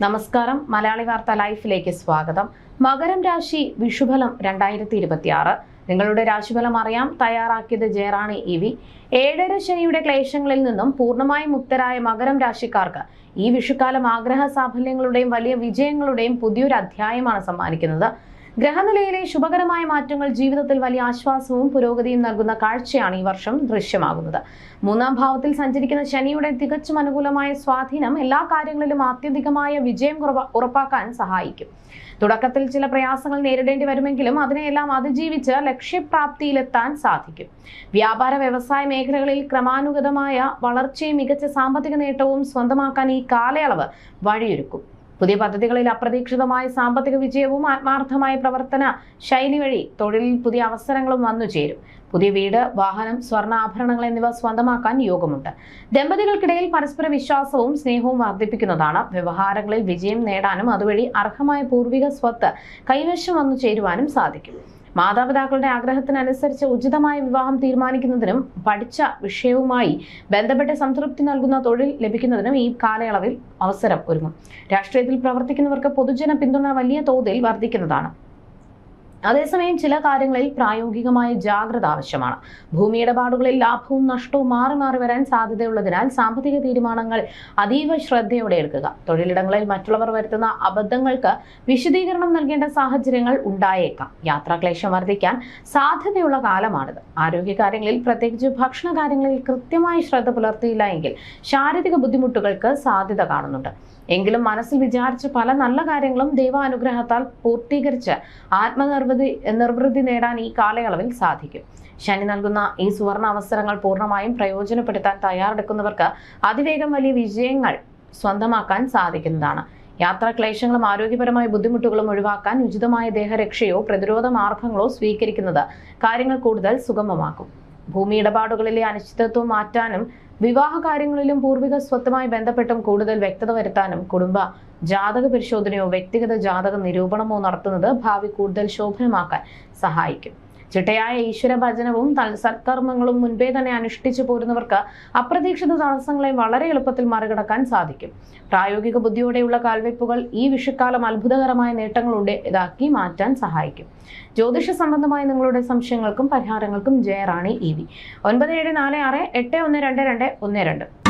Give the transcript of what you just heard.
നമസ്കാരം. മലയാളി വാർത്ത ലൈഫിലേക്ക് സ്വാഗതം. മകരം രാശി വിഷുഫലം 2026. നിങ്ങളുടെ രാശിഫലം അറിയാം. തയ്യാറാക്കിയത് ജയറാണി EV. 7.5 ശനിയുടെ ക്ലേശങ്ങളിൽ നിന്നും പൂർണ്ണമായും മുക്തരായ മകരം രാശിക്കാർക്ക് ഈ വിഷുക്കാലം ആഗ്രഹ സാഫല്യങ്ങളുടെയും വലിയ വിജയങ്ങളുടെയും പുതിയൊരു അധ്യായമാണ് സമ്മാനിക്കുന്നത്. ഗ്രഹനിലയിലെ ശുഭകരമായ മാറ്റങ്ങൾ ജീവിതത്തിൽ വലിയ ആശ്വാസവും പുരോഗതിയും നൽകുന്ന കാഴ്ചയാണ് ഈ വർഷം ദൃശ്യമാകുന്നത്. 3-ാം ഭാവത്തിൽ സഞ്ചരിക്കുന്ന ശനിയുടെ തികച്ചും അനുകൂലമായ സ്വാധീനം എല്ലാ കാര്യങ്ങളിലും ആത്യന്തികമായ വിജയം ഉറപ്പാക്കാൻ സഹായിക്കും. തുടക്കത്തിൽ ചില പ്രയാസങ്ങൾ നേരിടേണ്ടി വരുമെങ്കിലും അതിനെയെല്ലാം അതിജീവിച്ച് ലക്ഷ്യപ്രാപ്തിയിലെത്താൻ സാധിക്കും. വ്യാപാര വ്യവസായ മേഖലകളിൽ ക്രമാനുഗതമായ വളർച്ചയും മികച്ച സാമ്പത്തിക നേട്ടവും സ്വന്തമാക്കാൻ ഈ കാലയളവ് വഴിയൊരുക്കും. പുതിയ പദ്ധതികളിൽ അപ്രതീക്ഷിതമായ സാമ്പത്തിക വിജയവും ആത്മാർത്ഥമായ പ്രവർത്തന ശൈലി വഴി തൊഴിലിൽ പുതിയ അവസരങ്ങളും വന്നുചേരും. പുതിയ വീട്, വാഹനം, സ്വർണ്ണാഭരണങ്ങൾ എന്നിവ സ്വന്തമാക്കാൻ യോഗമുണ്ട്. ദമ്പതികൾക്കിടയിൽ പരസ്പര വിശ്വാസവും സ്നേഹവും വർദ്ധിപ്പിക്കുന്നതാണ്. വ്യവഹാരങ്ങളിൽ വിജയം നേടാനും അതുവഴി അർഹമായ പൂർവിക സ്വത്ത് കൈവശം വന്നു ചേരുവാനും സാധിക്കും. മാതാപിതാക്കളുടെ ആഗ്രഹത്തിനനുസരിച്ച് ഉചിതമായ വിവാഹം തീരുമാനിക്കുന്നതിനും പഠിച്ച വിഷയവുമായി ബന്ധപ്പെട്ട് സംതൃപ്തി നൽകുന്ന തൊഴിൽ ലഭിക്കുന്നതിനും ഈ കാലയളവിൽ അവസരം ഒരുങ്ങും. രാഷ്ട്രീയത്തിൽ പ്രവർത്തിക്കുന്നവർക്ക് പൊതുജന പിന്തുണ വലിയ തോതിൽ വർദ്ധിക്കുന്നതാണ്. അതേസമയം ചില കാര്യങ്ങളിൽ പ്രായോഗികമായ ജാഗ്രത ആവശ്യമാണ്. ഭൂമി ഇടപാടുകളിൽ ലാഭവും നഷ്ടവും മാറി മാറി വരാൻ സാധ്യതയുള്ളതിനാൽ സാമ്പത്തിക തീരുമാനങ്ങൾ അതീവ ശ്രദ്ധയോടെ എടുക്കുക. തൊഴിലിടങ്ങളിൽ മറ്റുള്ളവർ വരുത്തുന്ന അബദ്ധങ്ങൾക്ക് വിശദീകരണം നൽകേണ്ട സാഹചര്യങ്ങൾ ഉണ്ടായേക്കാം. യാത്രാക്ലേശം വർദ്ധിക്കാൻ സാധ്യതയുള്ള കാലമാണിത്. ആരോഗ്യകാര്യങ്ങളിൽ, പ്രത്യേകിച്ച് ഭക്ഷണ കാര്യങ്ങളിൽ കൃത്യമായി ശ്രദ്ധ പുലർത്തിയില്ല എങ്കിൽ ശാരീരിക ബുദ്ധിമുട്ടുകൾക്ക് സാധ്യത കാണുന്നുണ്ട്. എങ്കിലും മനസ്സിൽ വിചാരിച്ച പല നല്ല കാര്യങ്ങളും ദൈവാനുഗ്രഹത്താൽ പൂർത്തീകരിച്ച് നിർവൃത്തി നേടാൻ ഈ കാലയളവിൽ സാധിക്കും. ശനി നൽകുന്ന ഈ സുവർണ അവസരങ്ങൾ പൂർണ്ണമായും പ്രയോജനപ്പെടുത്താൻ തയ്യാറെടുക്കുന്നവർക്ക് അതിവേഗം വലിയ വിജയങ്ങൾ സ്വന്തമാക്കാൻ സാധിക്കുന്നതാണ്. യാത്രാക്ലേശങ്ങളും ആരോഗ്യപരമായ ബുദ്ധിമുട്ടുകളും ഒഴിവാക്കാൻ ഉചിതമായ ദേഹരക്ഷയോ പ്രതിരോധ മാർഗങ്ങളോ സ്വീകരിക്കുന്നത് കാര്യങ്ങൾ കൂടുതൽ സുഗമമാക്കും. ഭൂമി ഇടപാടുകളിലെ അനിശ്ചിതത്വം മാറ്റാനും വിവാഹ കാര്യങ്ങളിലും പൂർവിക സ്വത്തുമായി ബന്ധപ്പെട്ടും കൂടുതൽ വ്യക്തത വരുത്താനും കുടുംബ ജാതക പരിശോധനയോ വ്യക്തിഗത ജാതക നിരൂപണമോ നടത്തുന്നത് ഭാവി കൂടുതൽ ശോഭനമാക്കാൻ സഹായിക്കും. ചിട്ടയായ ഈശ്വര ഭജനവും സത്കർമ്മങ്ങളും മുൻപേ തന്നെ അനുഷ്ഠിച്ചു പോരുന്നവർക്ക് അപ്രതീക്ഷിത തടസ്സങ്ങളെ വളരെ എളുപ്പത്തിൽ മറികടക്കാൻ സാധിക്കും. പ്രായോഗിക ബുദ്ധിയോടെയുള്ള കാൽവെപ്പുകൾ ഈ വിഷുക്കാലം അത്ഭുതകരമായ നേട്ടങ്ങളുടേതാക്കി മാറ്റാൻ സഹായിക്കും. ജ്യോതിഷ സംബന്ധമായ നിങ്ങളുടെ സംശയങ്ങൾക്കും പരിഹാരങ്ങൾക്കും ജയറാണി EV. 9746812212.